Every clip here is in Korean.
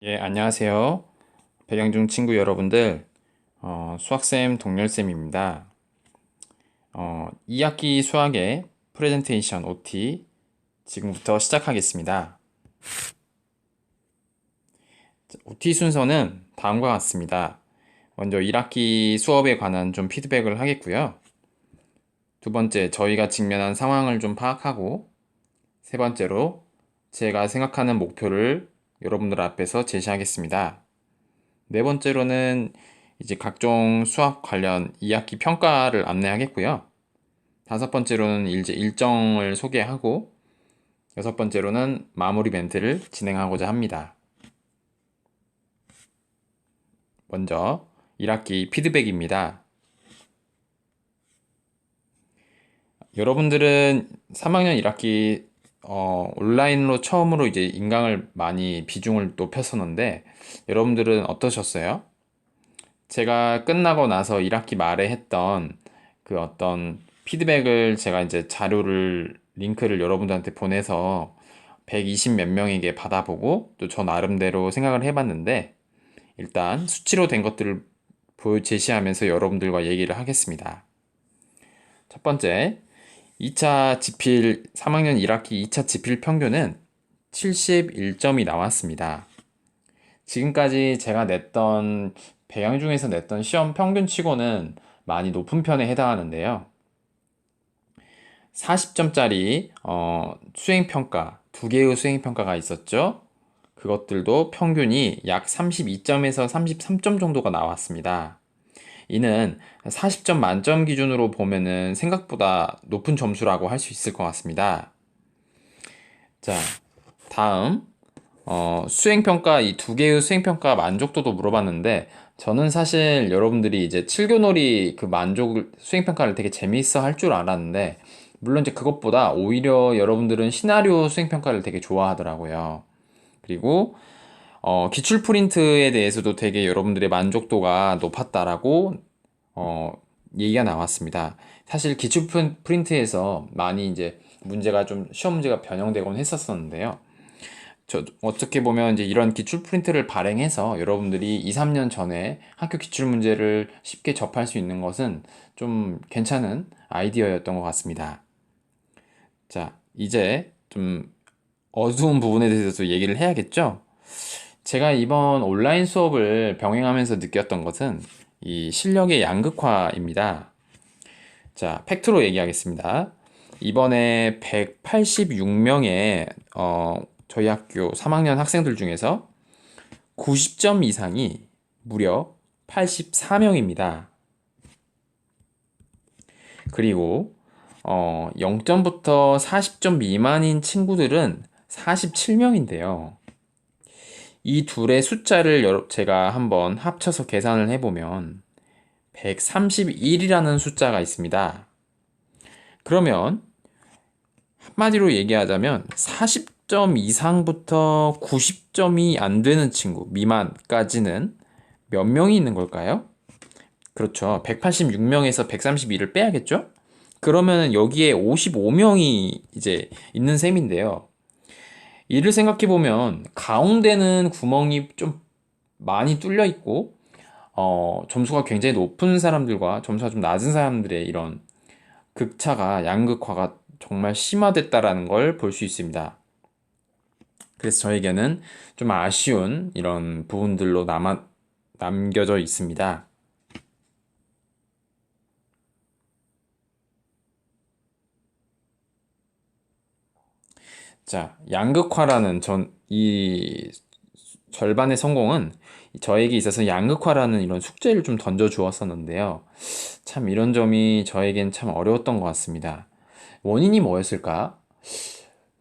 예, 안녕하세요. 백양중 친구 여러분들, 수학쌤 동열쌤입니다. 2학기 수학의 프레젠테이션 OT 지금부터 시작하겠습니다. OT 순서는 다음과 같습니다. 먼저 1학기 수업에 관한 좀 피드백을 하겠고요. 두 번째, 저희가 직면한 상황을 좀 파악하고, 세 번째로 제가 생각하는 목표를 여러분들 앞에서 제시하겠습니다. 네 번째로는 이제 각종 수학 관련 2학기 평가를 안내하겠고요. 다섯 번째로는 이제 일정을 소개하고, 여섯 번째로는 마무리 멘트를 진행하고자 합니다. 먼저 1학기 피드백입니다. 여러분들은 3학년 1학기 온라인으로 처음으로 이제 인강을 많이 비중을 높였었는데 여러분들은 어떠셨어요? 제가 끝나고 나서 1학기 말에 했던 그 어떤 피드백을 제가 이제 자료를 링크를 여러분들한테 보내서 120 몇 명에게 받아보고 또 저 나름대로 생각을 해봤는데 일단 수치로 된 것들을 제시하면서 여러분들과 얘기를 하겠습니다. 첫 번째, 2차 지필 3학년 1학기 2차 지필 평균은 71점이 나왔습니다. 지금까지 제가 냈던 배양 중에서 냈던 시험 평균치고는 많이 높은 편에 해당하는데요. 40점짜리 수행평가, 두 개의 수행평가가 있었죠. 그것들도 평균이 약 32점에서 33점 정도가 나왔습니다. 이는 40점 만점 기준으로 보면은 생각보다 높은 점수라고 할 수 있을 것 같습니다. 자, 다음 수행평가, 이 두 개의 수행평가 만족도도 물어봤는데, 저는 사실 여러분들이 이제 칠교놀이 그 수행평가를 되게 재미있어 할 줄 알았는데, 물론 이제 그것보다 오히려 여러분들은 시나리오 수행평가를 되게 좋아하더라고요. 그리고, 기출 프린트에 대해서도 되게 여러분들의 만족도가 높았다라고, 어, 얘기가 나왔습니다. 사실 기출 프린트에서 많이 이제 시험 문제가 변형되곤 했었었는데요. 어떻게 보면 이제 이런 기출 프린트를 발행해서 여러분들이 2, 3년 전에 학교 기출 문제를 쉽게 접할 수 있는 것은 좀 괜찮은 아이디어였던 것 같습니다. 자, 이제 좀 어두운 부분에 대해서 얘기를 해야겠죠? 제가 이번 온라인 수업을 병행하면서 느꼈던 것은 이 실력의 양극화입니다. 자, 팩트로 얘기하겠습니다. 이번에 186명의 저희 학교 3학년 학생들 중에서 90점 이상이 무려 84명입니다. 그리고 0점부터 40점 미만인 친구들은 47명인데요. 이 둘의 숫자를 제가 한번 합쳐서 계산을 해보면 131이라는 숫자가 있습니다. 그러면 한마디로 얘기하자면 40점 이상부터 90점이 안 되는 친구 미만까지는 몇 명이 있는 걸까요? 그렇죠. 186명에서 131을 빼야겠죠? 그러면 여기에 55명이 이제 있는 셈인데요. 이를 생각해 보면 가운데는 구멍이 좀 많이 뚫려 있고 점수가 굉장히 높은 사람들과 점수가 좀 낮은 사람들의 이런 양극화가 정말 심화됐다라는 걸 볼 수 있습니다. 그래서 저에게는 좀 아쉬운 이런 부분들로 남겨져 있습니다. 자, 양극화라는 이 절반의 성공은 저에게 있어서 양극화라는 이런 숙제를 좀 던져 주었었는데요. 참 이런 점이 저에겐 참 어려웠던 것 같습니다. 원인이 뭐였을까?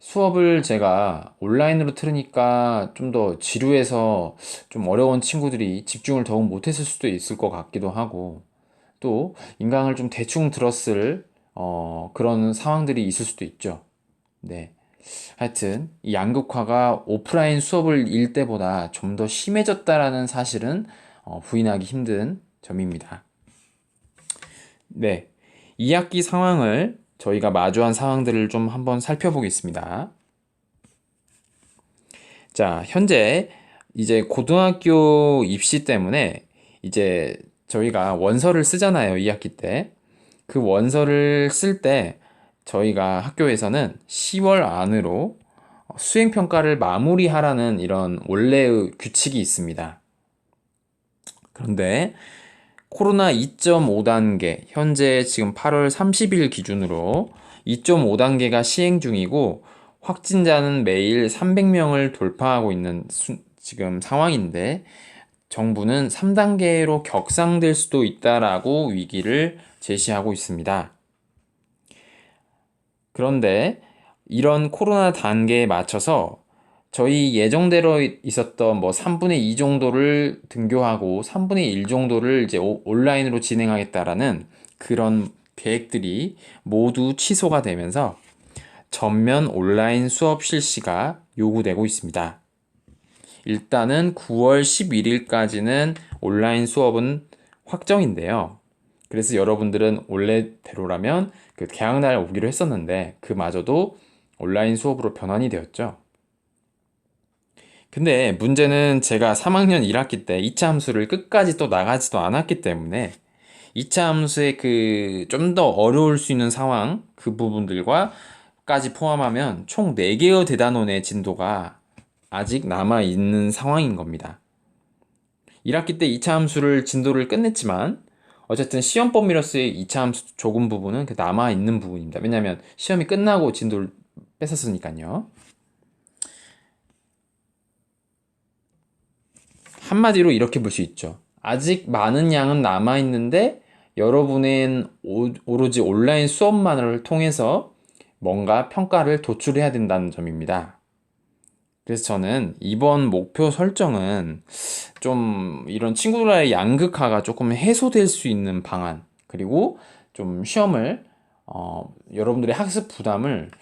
수업을 제가 온라인으로 틀으니까 좀 더 지루해서 좀 어려운 친구들이 집중을 더욱 못했을 수도 있을 것 같기도 하고, 또 인강을 좀 대충 들었을 그런 상황들이 있을 수도 있죠. 네. 하여튼 이 양극화가 오프라인 수업을 일 때보다 좀 더 심해졌다라는 사실은 부인하기 힘든 점입니다. 네. 2학기 상황을 저희가 마주한 상황들을 좀 한번 살펴보겠습니다. 자, 현재 이제 고등학교 입시 때문에 이제 저희가 원서를 쓰잖아요, 2학기 때. 그 원서를 쓸 때 저희가 학교에서는 10월 안으로 수행평가를 마무리하라는 이런 원래의 규칙이 있습니다. 그런데 코로나 2.5단계, 현재 지금 8월 30일 기준으로 2.5단계가 시행 중이고 확진자는 매일 300명을 돌파하고 있는 지금 상황인데 정부는 3단계로 격상될 수도 있다라고 위기를 제시하고 있습니다. 그런데 이런 코로나 단계에 맞춰서 저희 예정대로 있었던 뭐 3분의 2 정도를 등교하고 3분의 1 정도를 이제 온라인으로 진행하겠다라는 그런 계획들이 모두 취소가 되면서 전면 온라인 수업 실시가 요구되고 있습니다. 일단은 9월 11일까지는 온라인 수업은 확정인데요. 그래서 여러분들은 원래대로라면 그 개학날 오기로 했었는데 그마저도 온라인 수업으로 변환이 되었죠. 근데 문제는 제가 3학년 1학기 때 2차 함수를 끝까지 또 나가지도 않았기 때문에 2차 함수의 그 좀 더 어려울 수 있는 상황 그 부분들과까지 포함하면 총 4개의 대단원의 진도가 아직 남아 있는 상황인 겁니다. 1학기 때 2차 함수를 진도를 끝냈지만 어쨌든 시험 범위로서의 2차 함수 조금 부분은 그 남아 있는 부분입니다. 왜냐하면 시험이 끝나고 진도를 뺐었으니까요. 한마디로 이렇게 볼 수 있죠. 아직 많은 양은 남아 있는데 여러분은 오로지 온라인 수업만을 통해서 뭔가 평가를 도출해야 된다는 점입니다. 그래서 저는 이번 목표 설정은 좀 이런 친구들과의 양극화가 조금 해소될 수 있는 방안, 그리고 좀 시험을, 여러분들의 학습 부담을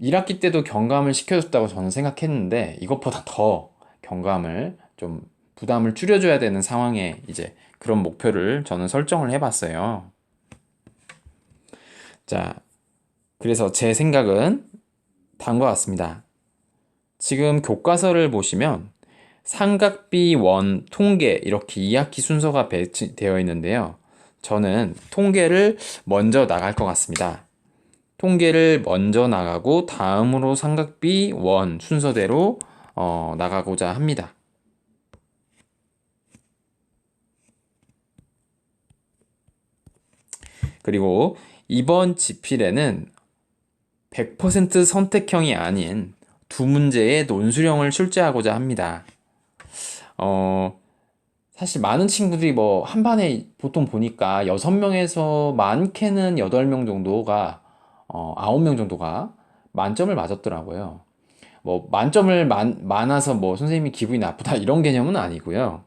1학기 때도 경감을 시켜줬다고 저는 생각했는데 이것보다 더 경감을 좀 부담을 줄여줘야 되는 상황에 이제 그런 목표를 저는 설정을 해봤어요. 자, 그래서 제 생각은 다음과 같습니다. 지금 교과서를 보시면 삼각비, 원, 통계 이렇게 2학기 순서가 배치되어 있는데요. 저는 통계를 먼저 나갈 것 같습니다. 통계를 먼저 나가고 다음으로 삼각비, 원 순서대로 나가고자 합니다. 그리고 이번 지필에는 100% 선택형이 아닌 두 문제의 논술형을 출제하고자 합니다. 사실 많은 친구들이 뭐 한 반에 보통 보니까 6명에서 많게는 8명 정도가 9명 정도가 만점을 맞았더라고요. 뭐 만점을 많아서 뭐 선생님이 기분이 나쁘다 이런 개념은 아니고요.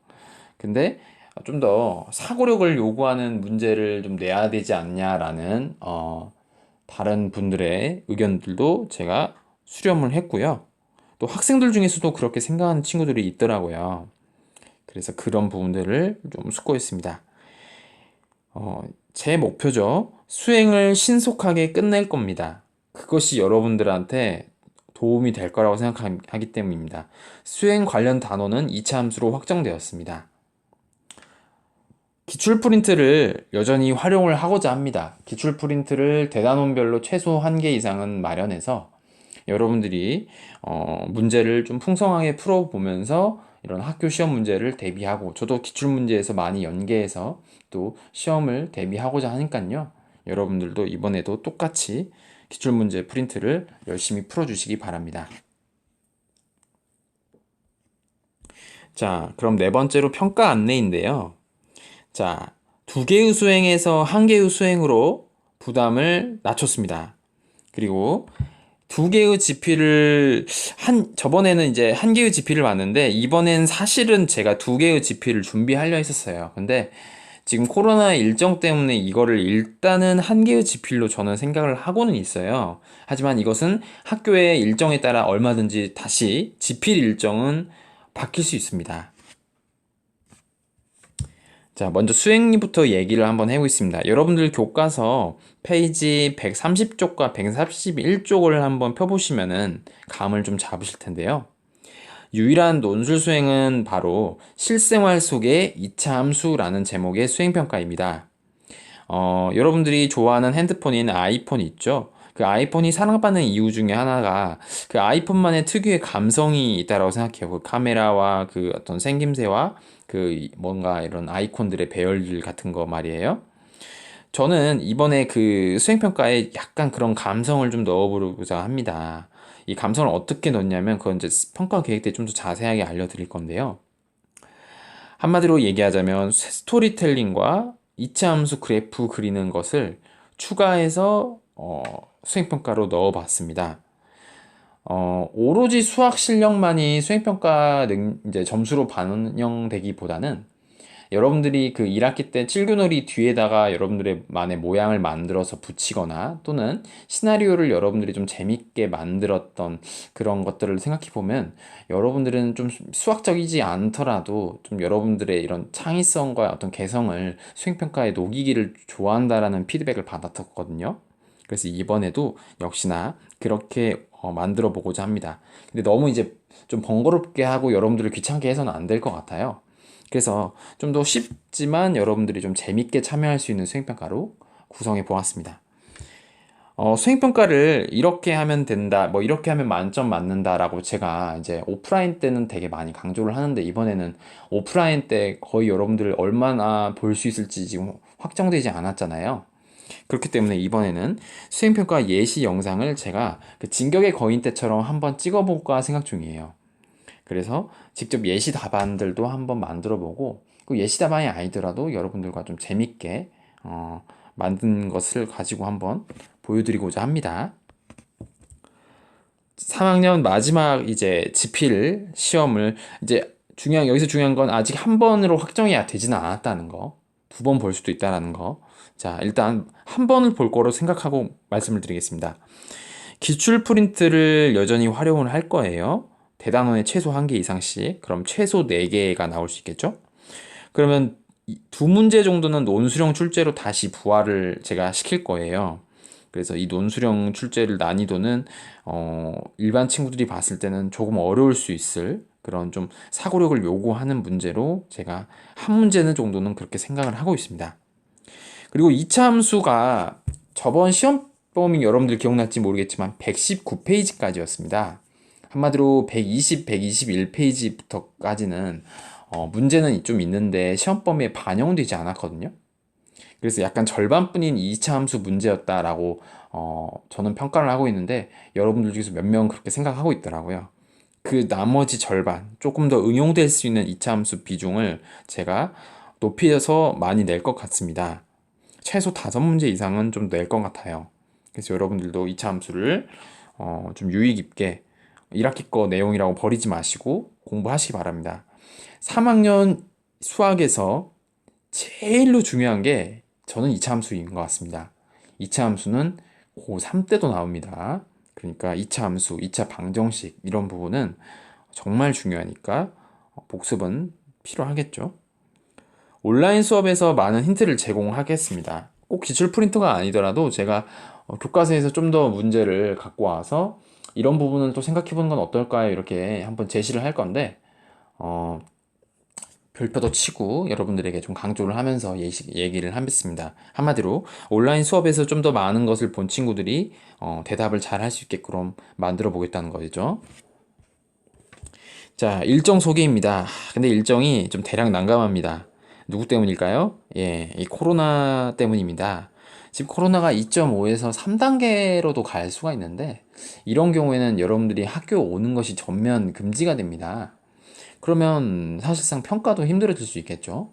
근데 좀 더 사고력을 요구하는 문제를 좀 내야 되지 않냐라는 다른 분들의 의견들도 제가 수렴을 했고요. 또 학생들 중에서도 그렇게 생각하는 친구들이 있더라고요. 그래서 그런 부분들을 좀 숙고했습니다. 제 목표죠. 수행을 신속하게 끝낼 겁니다. 그것이 여러분들한테 도움이 될 거라고 생각하기 때문입니다. 수행 관련 단원은 2차 함수로 확정되었습니다. 기출 프린트를 여전히 활용을 하고자 합니다. 기출 프린트를 대단원별로 최소 1개 이상은 마련해서 여러분들이 문제를 좀 풍성하게 풀어보면서 이런 학교 시험 문제를 대비하고 저도 기출 문제에서 많이 연계해서 또 시험을 대비하고자 하니까요. 여러분들도 이번에도 똑같이 기출 문제 프린트를 열심히 풀어주시기 바랍니다. 자, 그럼 네 번째로 평가 안내인데요. 자, 2개의 수행에서 1개의 수행으로 부담을 낮췄습니다. 그리고 2개의 지필을 저번에는 이제 1개의 지필을 봤는데 이번엔 사실은 제가 2개의 지필을 준비하려 했었어요. 근데 지금 코로나 일정 때문에 이거를 일단은 1개의 지필로 저는 생각을 하고는 있어요. 하지만 이것은 학교의 일정에 따라 얼마든지 다시 지필 일정은 바뀔 수 있습니다. 자, 먼저 수행리부터 얘기를 한번 해보겠습니다. 여러분들 교과서 페이지 130쪽과 131쪽을 한번 펴보시면은 감을 좀 잡으실 텐데요. 유일한 논술 수행은 바로 실생활 속의 2차 함수라는 제목의 수행평가입니다. 여러분들이 좋아하는 핸드폰인 아이폰 있죠? 그 아이폰이 사랑받는 이유 중에 하나가 그 아이폰만의 특유의 감성이 있다고 생각해요. 그 카메라와 그 어떤 생김새와 그 뭔가 이런 아이콘들의 배열들 같은 거 말이에요. 저는 이번에 그 수행평가에 약간 그런 감성을 좀 넣어보고자 합니다. 이 감성을 어떻게 넣냐면 그건 이제 평가 계획 때 좀 더 자세하게 알려드릴 건데요. 한마디로 얘기하자면 스토리텔링과 이차 함수 그래프 그리는 것을 추가해서 수행평가로 넣어봤습니다. 오로지 수학 실력만이 수행평가 이제 점수로 반영되기보다는 여러분들이 그 1학기 때 칠교놀이 뒤에다가 여러분들의 만의 모양을 만들어서 붙이거나 또는 시나리오를 여러분들이 좀 재밌게 만들었던 그런 것들을 생각해 보면 여러분들은 좀 수학적이지 않더라도 좀 여러분들의 이런 창의성과 어떤 개성을 수행평가에 녹이기를 좋아한다라는 피드백을 받았었거든요. 그래서 이번에도 역시나 그렇게 만들어 보고자 합니다. 근데 너무 이제 좀 번거롭게 하고 여러분들을 귀찮게 해서는 안 될 것 같아요. 그래서 좀 더 쉽지만 여러분들이 좀 재밌게 참여할 수 있는 수행평가로 구성해 보았습니다. 수행평가를 이렇게 하면 된다, 뭐 이렇게 하면 만점 맞는다라고 제가 이제 오프라인 때는 되게 많이 강조를 하는데 이번에는 오프라인 때 거의 여러분들 얼마나 볼 수 있을지 지금 확정되지 않았잖아요. 그렇기 때문에 이번에는 수행평가 예시 영상을 제가 그 진격의 거인 때처럼 한번 찍어볼까 생각 중이에요. 그래서 직접 예시 답안들도 한번 만들어 보고 그 예시 답안이 아니더라도 여러분들과 좀 재밌게 만든 것을 가지고 한번 보여드리고자 합니다. 3학년 마지막 이제 지필 시험을 이제 여기서 중요한 건 아직 한 번으로 확정이 되지는 않았다는 거. 두 번 볼 수도 있다라는 거. 자, 일단 한 번을 볼 거로 생각하고 말씀을 드리겠습니다. 기출 프린트를 여전히 활용을 할 거예요. 대단원에 최소 1개 이상씩. 그럼 최소 4개가 나올 수 있겠죠? 그러면 두 문제 정도는 논술형 출제로 다시 부활을 제가 시킬 거예요. 그래서 이 논술형 출제를 난이도는 일반 친구들이 봤을 때는 조금 어려울 수 있을 그런 좀 사고력을 요구하는 문제로 제가 한 문제는 정도는 그렇게 생각을 하고 있습니다. 그리고 2차 함수가 저번 시험 범위 여러분들 기억날지 모르겠지만 119페이지까지였습니다. 한마디로 120, 121페이지부터까지는 문제는 좀 있는데 시험 범위에 반영되지 않았거든요. 그래서 약간 절반뿐인 2차 함수 문제였다라고 저는 평가를 하고 있는데 여러분들 중에서 몇 명은 그렇게 생각하고 있더라고요. 그 나머지 절반, 조금 더 응용될 수 있는 2차 함수 비중을 제가 높여서 많이 낼 것 같습니다. 최소 5문제 이상은 좀 낼 것 같아요. 그래서 여러분들도 2차 함수를 좀 유의 깊게 1학기 거 내용이라고 버리지 마시고 공부하시기 바랍니다. 3학년 수학에서 제일로 중요한 게 저는 2차 함수인 것 같습니다. 2차 함수는 고3 때도 나옵니다. 그러니까 2차 함수, 2차 방정식 이런 부분은 정말 중요하니까 복습은 필요하겠죠. 온라인 수업에서 많은 힌트를 제공하겠습니다. 꼭 기출 프린터가 아니더라도 제가 교과서에서 좀 더 문제를 갖고 와서 이런 부분을 또 생각해 보는 건 어떨까요? 이렇게 한번 제시를 할 건데 별표도 치고 여러분들에게 좀 강조를 하면서 얘기를 하겠습니다. 한마디로 온라인 수업에서 좀 더 많은 것을 본 친구들이 대답을 잘 할 수 있게끔 만들어 보겠다는 거죠. 자, 일정 소개입니다. 근데 일정이 좀 대략 난감합니다. 누구 때문일까요? 예, 이 코로나 때문입니다. 지금 코로나가 2.5에서 3단계로도 갈 수가 있는데 이런 경우에는 여러분들이 학교 오는 것이 전면 금지가 됩니다. 그러면 사실상 평가도 힘들어질 수 있겠죠.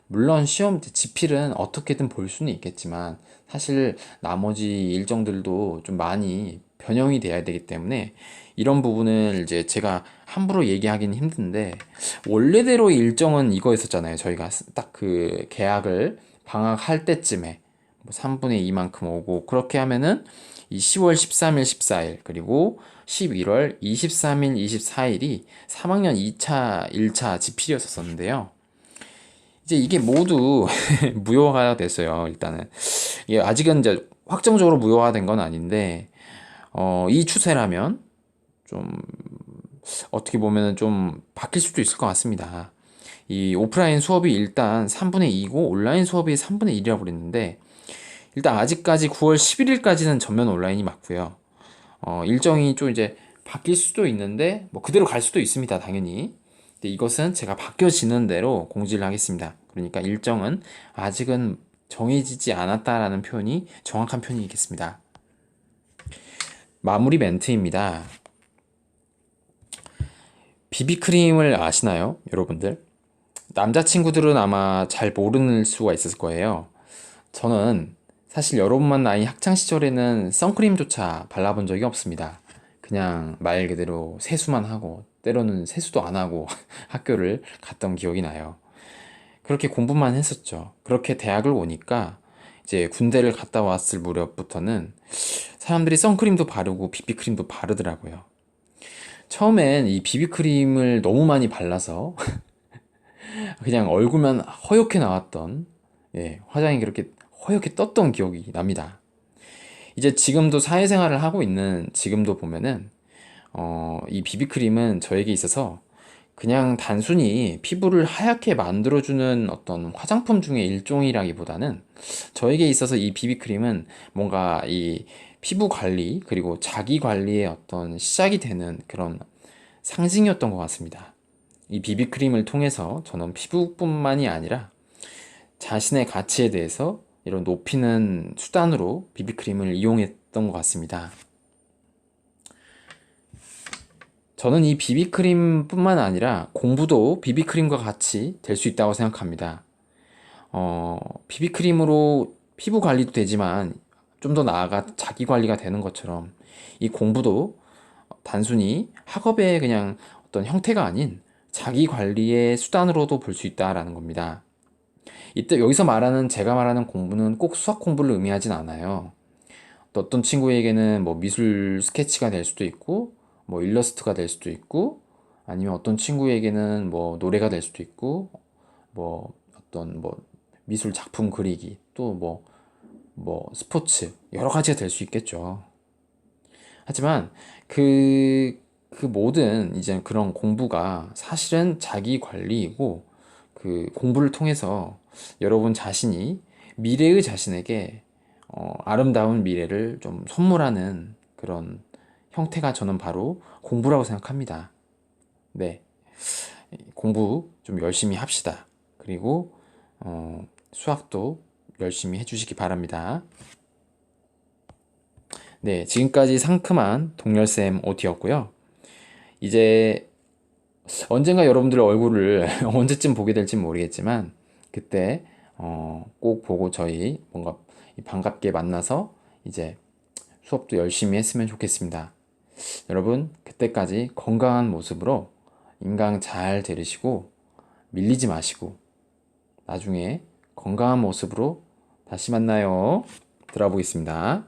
물론 시험 지필은 어떻게든 볼 수는 있겠지만 사실 나머지 일정들도 좀 많이 변형이 돼야 되기 때문에 이런 부분을 이제 제가 함부로 얘기하기는 힘든데 원래대로 일정은 이거였었잖아요. 저희가 딱 그 계약을 방학할 때쯤에 뭐 3분의 2만큼 오고 그렇게 하면은 이 10월 13일, 14일 그리고 11월 23일, 24일이 3학년 2차, 1차 지필이었었는데요. 이제 이게 모두 무효화가 됐어요. 일단은 이게 아직은 이제 확정적으로 무효화된 건 아닌데 이 추세라면 좀 어떻게 보면 좀 바뀔 수도 있을 것 같습니다. 이 오프라인 수업이 일단 3분의 2고 온라인 수업이 3분의 1이라고 그랬는데 일단 아직까지 9월 11일까지는 전면 온라인이 맞고요. 일정이 좀 이제 바뀔 수도 있는데 뭐 그대로 갈 수도 있습니다, 당연히. 근데 이것은 제가 바뀌어지는 대로 공지를 하겠습니다. 그러니까 일정은 아직은 정해지지 않았다라는 표현이 정확한 표현이겠습니다. 마무리 멘트입니다. 비비크림을 아시나요, 여러분들? 남자친구들은 아마 잘 모르는 수가 있을 거예요. 저는 사실 여러분만 나이 학창 시절에는 선크림조차 발라본 적이 없습니다. 그냥 말 그대로 세수만 하고 때로는 세수도 안 하고 학교를 갔던 기억이 나요. 그렇게 공부만 했었죠. 그렇게 대학을 오니까 이제 군대를 갔다 왔을 무렵부터는 사람들이 선크림도 바르고 비비크림도 바르더라고요. 처음엔 이 비비크림을 너무 많이 발라서 그냥 얼굴만 허옇게 나왔던, 예, 화장이 그렇게 허옇게 떴던 기억이 납니다. 이제 지금도 사회생활을 하고 있는 지금도 보면은 이 비비크림은 저에게 있어서 그냥 단순히 피부를 하얗게 만들어주는 어떤 화장품 중의 일종이라기보다는 저에게 있어서 이 비비크림은 뭔가 이 피부 관리 그리고 자기 관리의 어떤 시작이 되는 그런 상징이었던 것 같습니다. 이 비비크림을 통해서 저는 피부뿐만이 아니라 자신의 가치에 대해서 이런 높이는 수단으로 비비크림을 이용했던 것 같습니다. 저는 이 비비크림뿐만 아니라 공부도 비비크림과 같이 될 수 있다고 생각합니다. 비비크림으로 피부 관리도 되지만 좀 더 나아가 자기 관리가 되는 것처럼 이 공부도 단순히 학업의 그냥 어떤 형태가 아닌 자기 관리의 수단으로도 볼 수 있다라는 겁니다. 이때 여기서 말하는 제가 말하는 공부는 꼭 수학 공부를 의미하진 않아요. 또 어떤 친구에게는 뭐 미술 스케치가 될 수도 있고, 뭐 일러스트가 될 수도 있고, 아니면 어떤 친구에게는 뭐 노래가 될 수도 있고, 뭐 어떤 뭐 미술 작품 그리기, 또 뭐 스포츠, 여러 가지가 될 수 있겠죠. 하지만 그 모든 이제 그런 공부가 사실은 자기 관리이고, 그 공부를 통해서 여러분 자신이 미래의 자신에게 아름다운 미래를 좀 선물하는 그런 형태가 저는 바로 공부라고 생각합니다. 네, 공부 좀 열심히 합시다. 그리고 수학도 열심히 해주시기 바랍니다. 네, 지금까지 상큼한 동열쌤 OT였고요. 이제 언젠가 여러분들의 얼굴을 언제쯤 보게 될지 모르겠지만 그때 꼭 보고 저희 뭔가 반갑게 만나서 이제 수업도 열심히 했으면 좋겠습니다. 여러분, 그때까지 건강한 모습으로 인강 잘 들으시고 밀리지 마시고 나중에 건강한 모습으로 다시 만나요. 들어보겠습니다.